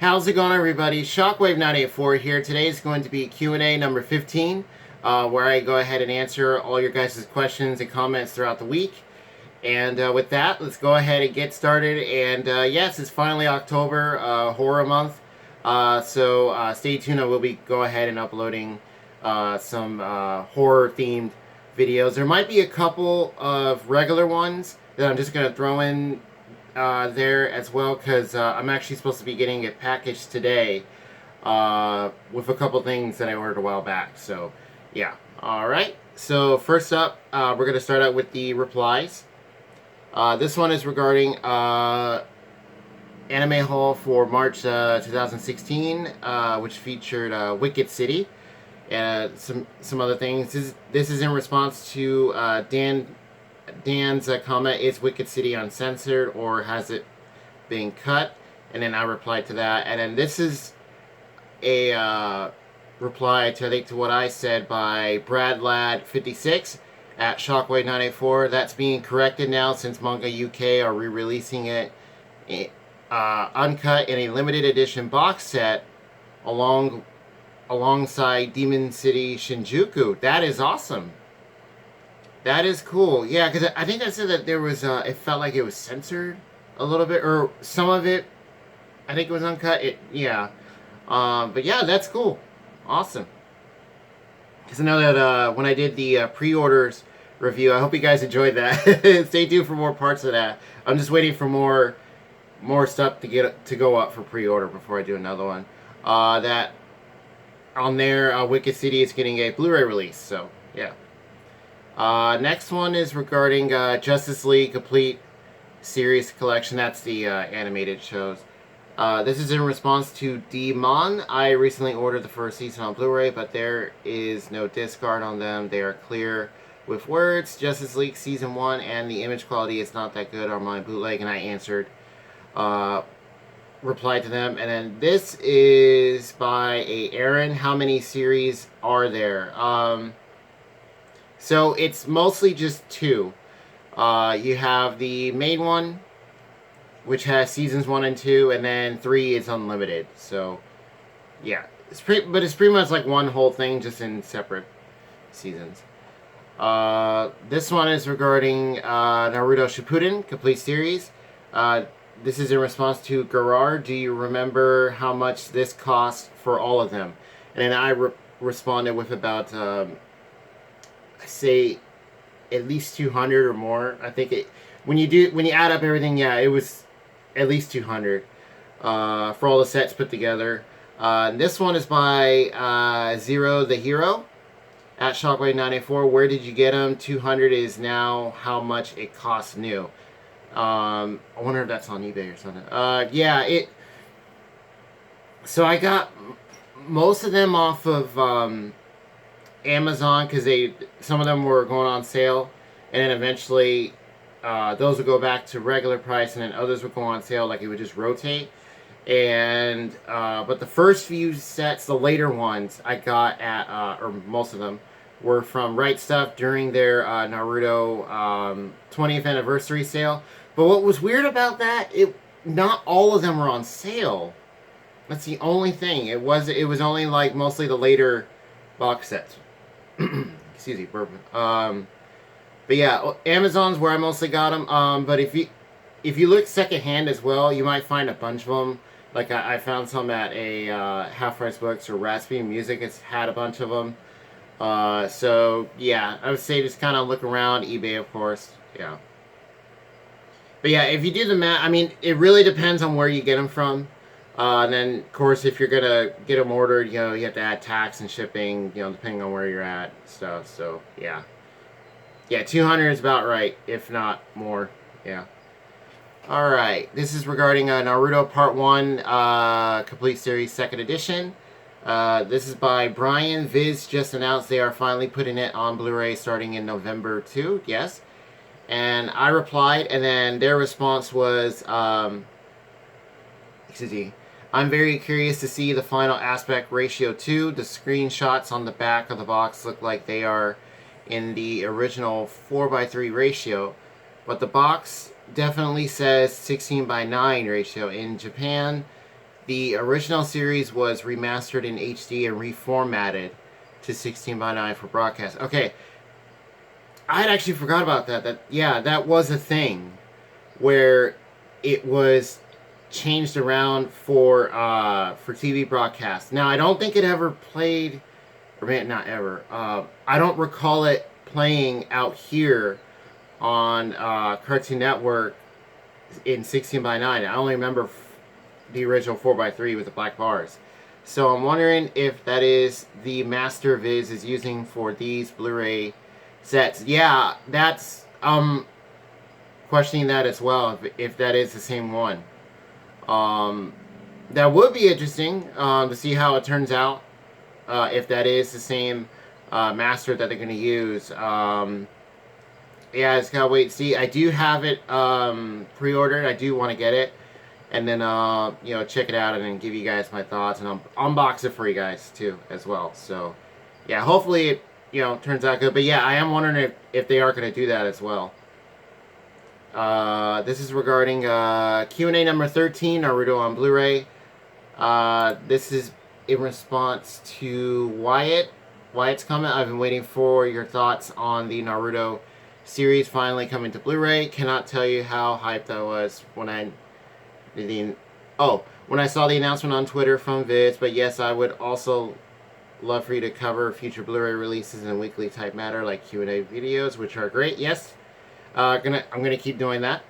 How's it going, everybody? Shockwave 984 here. Today is going to be Q&A number 15, where I go ahead and answer all your guys' questions and comments throughout the week. And with that, let's go ahead and get started. And yes, it's finally October, horror month. So stay tuned. I will be go ahead and uploading some horror-themed videos. There might be a couple of regular ones that I'm just going to throw in there as well, because I'm actually supposed to be getting it packaged today with a couple things that I ordered a while back. So yeah, alright, so first up, we're going to start out with the replies. This one is regarding Anime Haul for March 2016, which featured Wicked City and some other things. This is in response to Dan's comment, is Wicked City uncensored or has it been cut? And then I replied to that. And then this is a reply to, I think, to what I said by BradLad56 at Shockwave 984. That's being corrected now since Manga UK are re-releasing it uncut in a limited edition box set alongside Demon City Shinjuku. That is awesome. That is cool. Yeah, because I think I said that there was, it felt like it was censored a little bit, or some of it, I think it was uncut. Yeah. But yeah, that's cool. Awesome. Because I know that when I did the pre-orders review, I hope you guys enjoyed that. Stay tuned for more parts of that. I'm just waiting for more stuff to go up for pre-order before I do another one. That on there, Wicked City is getting a Blu-ray release, so yeah. Next one is regarding Justice League Complete Series Collection. That's the animated shows. This is in response to Demon. I recently ordered the first season on Blu-ray, but there is no discard on them. They are clear with words. Justice League Season 1 and the image quality is not that good on my bootleg, and I answered, replied to them. And then this is by a Aaron. How many series are there? So it's mostly just two. You have the main one, which has seasons 1 and 2, and then 3 is unlimited. So yeah, it's pretty much like one whole thing, just in separate seasons. This one is regarding Naruto Shippuden Complete Series. This is in response to Gerard. Do you remember how much this cost for all of them? And then I responded with about say at least 200 or more. I think when you add up everything, yeah, it was at least 200 for all the sets put together. This one is by Zero the Hero at Shockwave 984. Where did you get them? 200 is now how much it costs new. I wonder if that's on eBay or something. Yeah, so I got most of them off of Amazon, because some of them were going on sale, and then eventually those would go back to regular price, and then others would go on sale, like it would just rotate. And but the first few sets, the later ones, I got at or most of them were from Right Stuff during their Naruto 20th anniversary sale. But what was weird about that, not all of them were on sale. That's the only thing. It was only like mostly the later box sets. Excuse me, bourbon. But yeah, Amazon's where I mostly got them. But if you look secondhand as well, you might find a bunch of them. Like I found some at a Half Price Books, or Rasputin Music has had a bunch of them. So yeah, I would say just kind of look around. eBay, of course. Yeah. But yeah, if you do the math, I mean, it really depends on where you get them from. And then, of course, if you're going to get them ordered, you have to add tax and shipping, depending on where you're at and stuff. So, yeah. Yeah, 200 is about right, if not more. Yeah. Alright, this is regarding Naruto Part 1 Complete Series 2nd Edition. This is by Brian. Viz just announced they are finally putting it on Blu-ray starting in November 2. Yes. And I replied, and then their response was, excuse me, I'm very curious to see the final aspect ratio 2. The screenshots on the back of the box look like they are in the original 4:3 ratio, but the box definitely says 16:9 ratio. In Japan, The original series was remastered in HD and reformatted to 16:9 for broadcast. Okay, I had actually forgot about that. That was a thing where it was changed around for TV broadcast. Now I don't think it ever played, or not ever. I don't recall it playing out here on Cartoon Network in 16:9. I only remember the original 4:3 with the black bars. So I'm wondering if that is the master Viz is using for these Blu-ray sets. Yeah, that's questioning that as well, if that is the same one. That would be interesting to see how it turns out, if that is the same master that they're going to use. Yeah, I just gotta wait and see. I do have it pre-ordered. I do want to get it, and then check it out and then give you guys my thoughts, and I'll unbox it for you guys too as well. So yeah, hopefully it turns out good. But yeah, I am wondering if they are going to do that as well. This is regarding Q&A number 13, Naruto on Blu-ray. This is in response to Wyatt's comment. I've been waiting for your thoughts on the Naruto series finally coming to Blu-ray. Cannot tell you how hyped I was when I saw the announcement on Twitter from Viz. But yes, I would also love for you to cover future Blu-ray releases in weekly type matter like Q&A videos, which are great. Yes, I'm gonna keep doing that.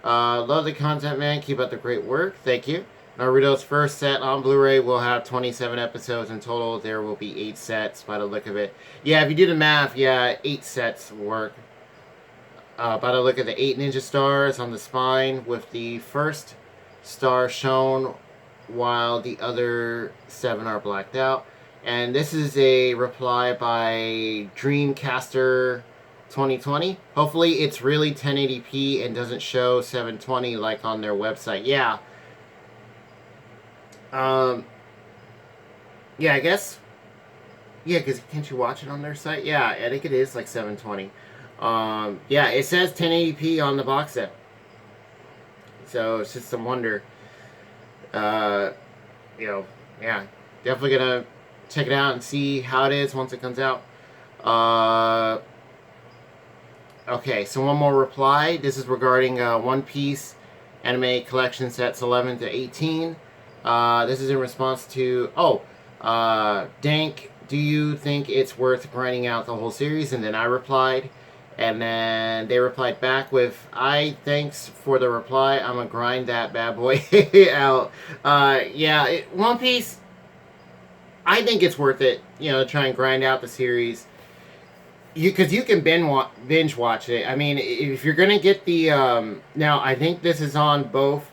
Love the content, man. Keep up the great work. Thank you. Naruto's first set on Blu-ray will have 27 episodes in total. There will be 8 sets by the look of it. Yeah, if you do the math, yeah, 8 sets work. By the look at the 8 ninja stars on the spine, with the first star shown while the other 7 are blacked out. And this is a reply by Dreamcaster 2020. Hopefully it's really 1080p and doesn't show 720 like on their website. Yeah. Yeah, I guess. Yeah, because can't you watch it on their site? Yeah, I think it is like 720. Yeah, it says 1080p on the box set. So it's just some wonder. Yeah, definitely gonna check it out and see how it is once it comes out. Okay, so one more reply. This is regarding One Piece anime collection sets 11 to 18. This is in response to, Dank, do you think it's worth grinding out the whole series? And then I replied, and then they replied back with, thanks for the reply. I'm gonna grind that bad boy out. One Piece, I think it's worth it, to try and grind out the series. Because you can binge watch it. I mean, if you're gonna get the now, I think this is on both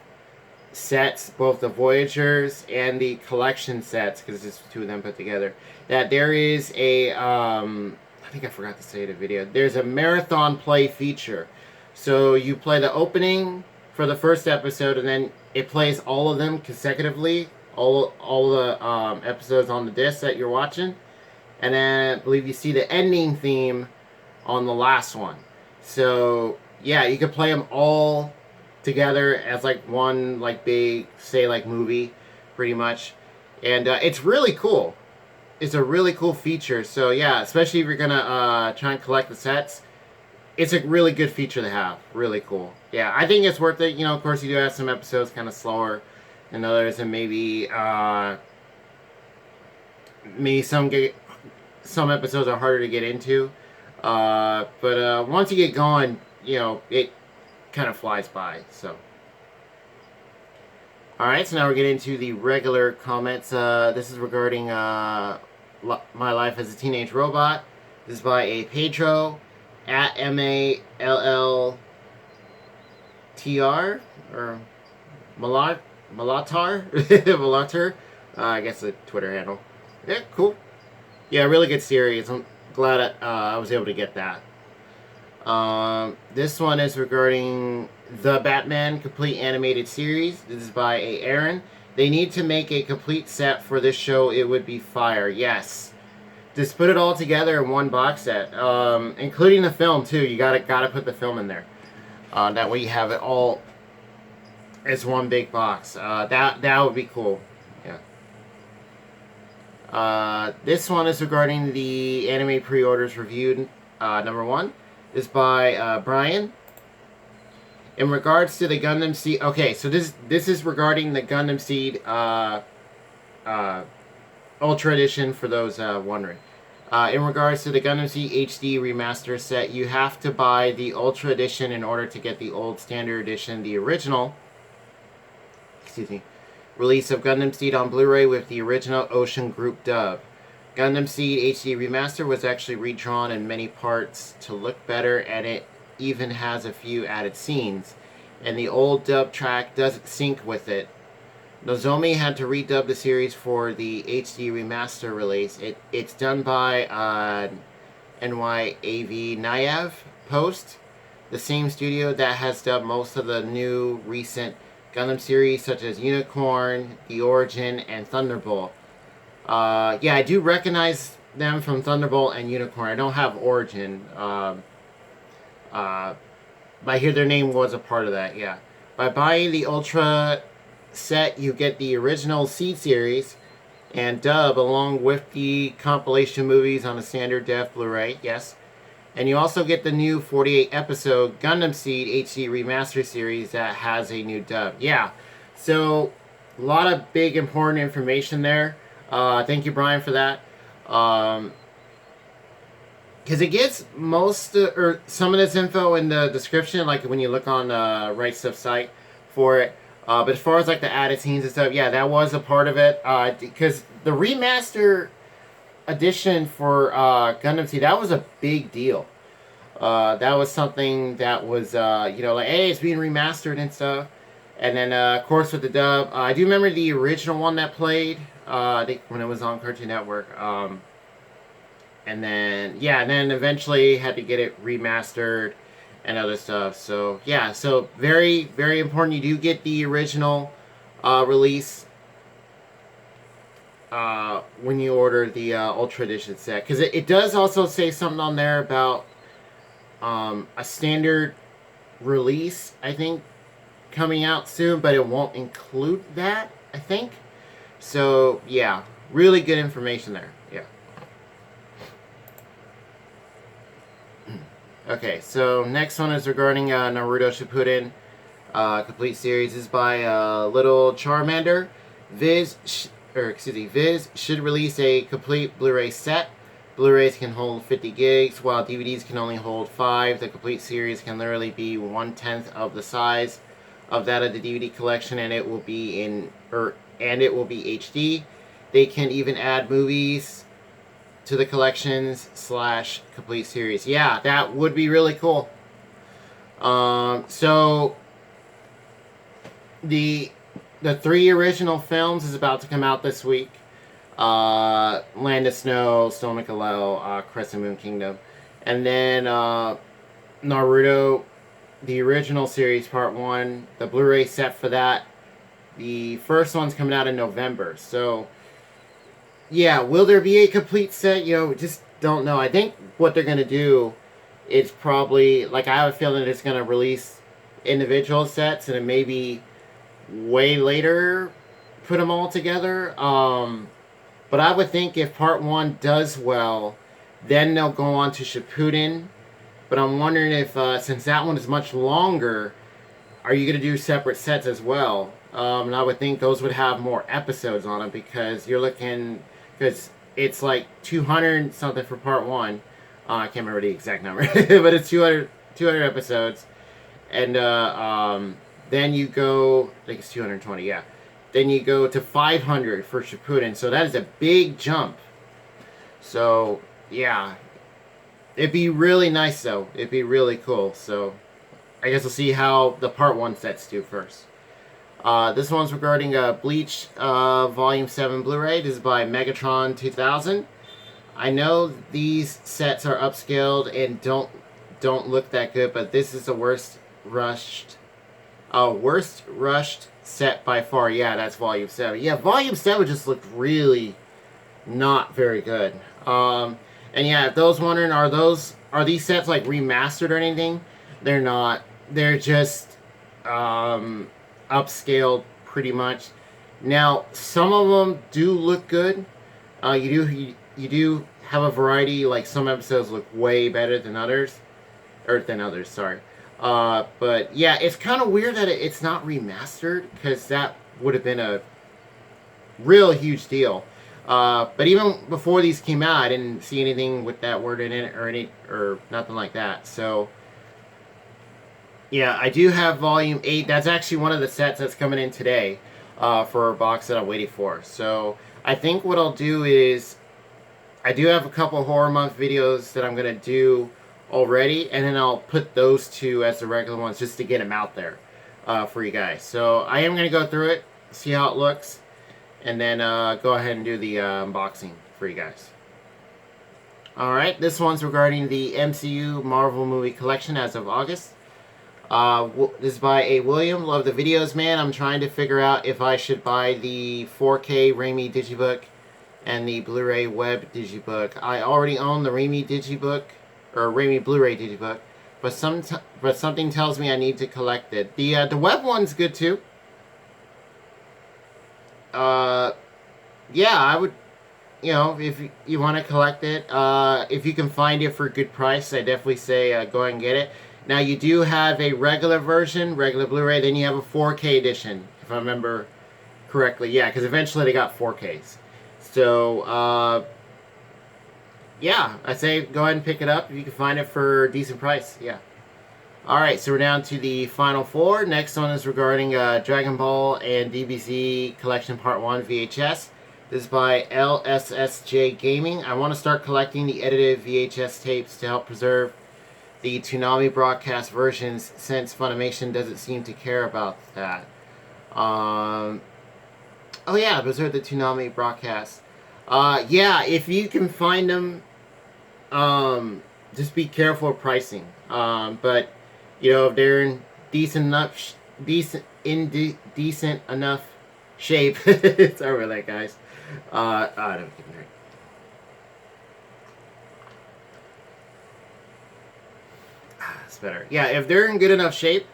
sets, both the Voyagers and the collection sets, because it's 2 of them put together. That there is a I think I forgot to say in the video. There's a marathon play feature, so you play the opening for the first episode, and then it plays all of them consecutively, all the episodes on the disc that you're watching. And then I believe you see the ending theme on the last one. So yeah, you can play them all together as like one big movie, pretty much. And it's really cool. It's a really cool feature. So yeah, especially if you're gonna try and collect the sets, it's a really good feature to have. Really cool. Yeah, I think it's worth it. Of course, you do have some episodes kind of slower than others, and maybe some episodes are harder to get into, but once you get going, it kind of flies by. So, all right, so now we're getting into the regular comments. This is regarding my life as a teenage robot. This is by a Pedro at MALLTR or Malatar Malatar. I guess the Twitter handle. Yeah, cool. Yeah, really good series. I'm glad I was able to get that. This one is regarding the Batman complete animated series. This is by A. Aaron. They need to make a complete set for this show. It would be fire. Yes. Just put it all together in one box set, including the film too. You gotta put the film in there. That way you have it all as one big box. That would be cool. Yeah. This one is regarding the anime pre-orders reviewed. Number one is by Brian. In regards to the Gundam Seed, okay, so this is regarding the Gundam Seed Ultra Edition for those wondering. In regards to the Gundam Seed HD remaster set, you have to buy the Ultra Edition in order to get the old Standard Edition, the original. Excuse me. Release of Gundam Seed on Blu-ray with the original Ocean Group dub. Gundam Seed HD Remaster was actually redrawn in many parts to look better, and it even has a few added scenes. And the old dub track doesn't sync with it. Nozomi had to redub the series for the HD Remaster release. It's done by NYAV Nayav Post, the same studio that has dubbed most of the new recent Gundam series such as Unicorn, The Origin, and Thunderbolt. Yeah, I do recognize them from Thunderbolt and Unicorn. I don't have Origin. But I hear their name was a part of that, yeah. By buying the Ultra set, you get the original Seed series and dub along with the compilation movies on a standard def Blu-ray, yes. And you also get the new 48 episode Gundam Seed HD Remaster series that has a new dub. Yeah, so a lot of big important information there. Thank you, Brian, for that. Because it gets most or some of this info in the description, like when you look on Right Stuff site for it. But as far as like the added scenes and stuff, yeah, that was a part of it. Because the remaster edition for Gundam Seed, that was a big deal. That was something that was, like, hey, it's being remastered and stuff. And then, of course, with the dub, I do remember the original one that played, I think when it was on Cartoon Network. And then, yeah, and then eventually had to get it remastered and other stuff. So, yeah, so very, very important. You do get the original release when you order the Ultra Edition set. Because it does also say something on there about a standard release, I think, coming out soon, but it won't include that, I think. So, yeah, really good information there. Yeah. Okay, so next one is regarding Naruto Shippuden complete series. This is by Little Charmander. Viz should release a complete Blu-ray set. Blu-rays can hold 50 gigs, while DVDs can only hold 5. The complete series can literally be 1/10 of the size of that of the DVD collection, and it will be HD. They can even add movies to the collections / complete series. Yeah, that would be really cool. So the 3 original films is about to come out this week. Land of Snow, Stone Kalel, Crescent Moon Kingdom. And then Naruto, the original series, part 1, the Blu-ray set for that. The first one's coming out in November. So, yeah, will there be a complete set? Just don't know. I think what they're going to do is probably, like, I have a feeling it's going to release individual sets and then maybe way later put them all together. But I would think if part 1 does well, then they'll go on to Shippuden. But I'm wondering if, since that one is much longer, are you going to do separate sets as well? And I would think those would have more episodes on them because you're looking, because it's like 200 something for part 1. I can't remember the exact number, but it's 200 episodes. And then you go, I think it's 220, yeah. Then you go to 500 for Shippuden. So that is a big jump. So, yeah. It'd be really nice, though. It'd be really cool. So, I guess we'll see how the part 1 sets do first. This one's regarding Bleach Volume 7 Blu-ray. This is by Megatron 2000. I know these sets are upscaled and don't look that good, but this is the worst rushed set by far. Yeah, that's Volume 7. Yeah, Volume 7 just looked really not very good. And yeah, if those wondering, are these sets like remastered or anything? They're not. They're just upscaled pretty much. Now, some of them do look good. You do have a variety. Like some episodes look way better than others, or than others. Sorry. But yeah, it's kind of weird that it's not remastered because that would have been a real huge deal. But even before these came out, I didn't see anything with that word in it or nothing like that. So yeah, I do have Volume 8. That's actually one of the sets that's coming in today for a box that I'm waiting for. So I think what I'll do is I do have a couple Horror Month videos that I'm going to do already, and then I'll put those two as the regular ones just to get them out there for you guys. So I am going to go through it, see how it looks, and then go ahead and do the unboxing for you guys. Alright, this one's regarding the MCU Marvel movie collection as of August. This is by A. William. Love the videos, man. I'm trying to figure out if I should buy the 4K Raimi Digibook and the Blu-ray Web Digibook. I already own the Raimi Digibook, or Raimi Blu-ray Digibook, but something tells me I need to collect it. The web one's good too. Yeah, I would, if you want to collect it, if you can find it for a good price, I definitely say go ahead and get it. Now, you do have a regular version, regular Blu-ray, then you have a 4K edition, if I remember correctly. Yeah, because eventually they got 4Ks. So, yeah, I say go ahead and pick it up if you can find it for a decent price. Yeah. Alright, so we're down to the final four. Next one is regarding Dragon Ball and DBZ Collection Part 1 VHS. This is by LSSJ Gaming. I want to start collecting the edited VHS tapes to help preserve the Toonami broadcast versions, since Funimation doesn't seem to care about that. Oh yeah, preserve the Toonami broadcast. Yeah, if you can find them, just be careful of pricing. But if they're in decent enough shape, sorry about that, guys. I don't get me right. That's better. Yeah, if they're in good enough shape,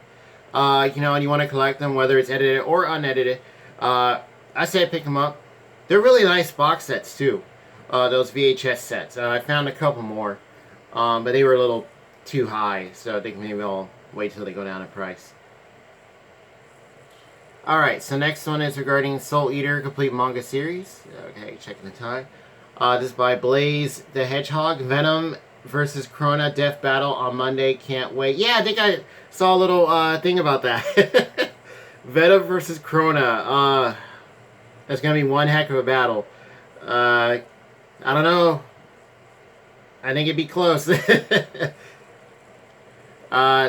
and you want to collect them, whether it's edited or unedited, I say pick them up. They're really nice box sets too. Those VHS sets. I found a couple more, but they were a little too high, so I think maybe I'll wait till they go down in price. Alright, so next one is regarding Soul Eater Complete Manga Series. Okay, checking the time. This is by Blaze the Hedgehog. Venom versus Krona Death Battle on Monday. Can't wait. Yeah, I think I saw a little thing about that. Venom versus Krona. That's going to be one heck of a battle. I don't know. I think it'd be close.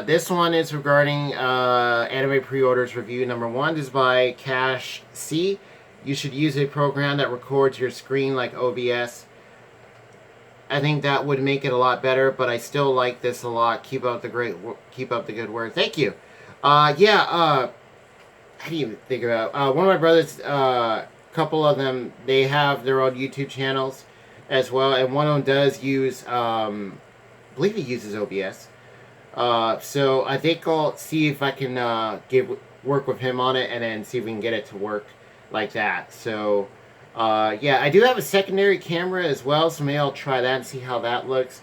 This one is regarding anime pre-orders review number 1. This is by Cash C. You should use a program that records your screen like OBS. I think that would make it a lot better, but I still like this a lot. Keep up the good work. Thank you. Yeah. How do you think about one of my brothers? Couple of them, they have their own YouTube channels as well, and one of them does use. I believe he uses OBS. So I think I'll see if I can work with him on it, and then see if we can get it to work like that. So yeah, I do have a secondary camera as well, so maybe I'll try that and see how that looks.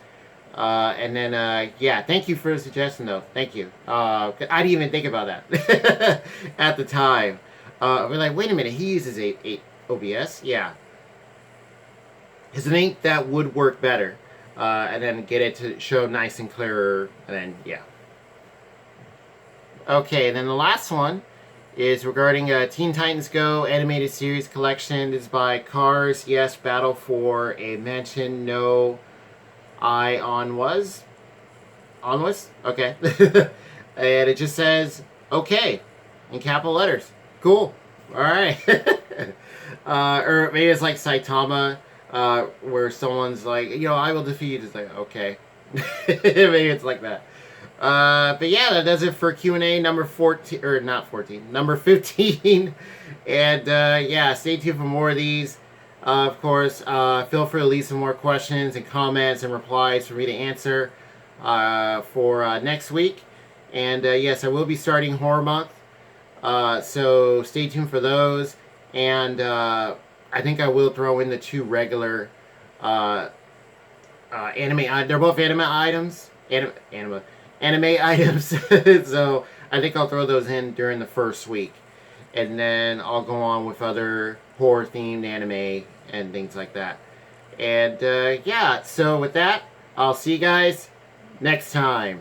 And then yeah, thank you for the suggestion though. Thank you. I didn't even think about that at the time. We're like, wait a minute, he uses a OBS? Yeah. Because I think that would work better. And then get it to show nice and clearer, and then, yeah. Okay, and then the last one is regarding Teen Titans Go Animated Series Collection. This is by Cars, Yes, Battle for a Mansion, No, I on was? Okay. And it just says, okay, in capital letters. Cool. Alright. Or maybe it's like Saitama. Where someone's like, I will defeat you. It's like, okay. Maybe it's like that. But yeah, that does it for Q&A number 14, or not 14, number 15. And yeah, stay tuned for more of these. Of course, feel free to leave some more questions and comments and replies for me to answer for next week. And yes, I will be starting Horror Month So stay tuned for those. And I think I will throw in the 2 regular anime. They're both anime items. Anime items. So I think I'll throw those in during the first week, and then I'll go on with other horror themed anime and things like that. And yeah, so with that, I'll see you guys next time.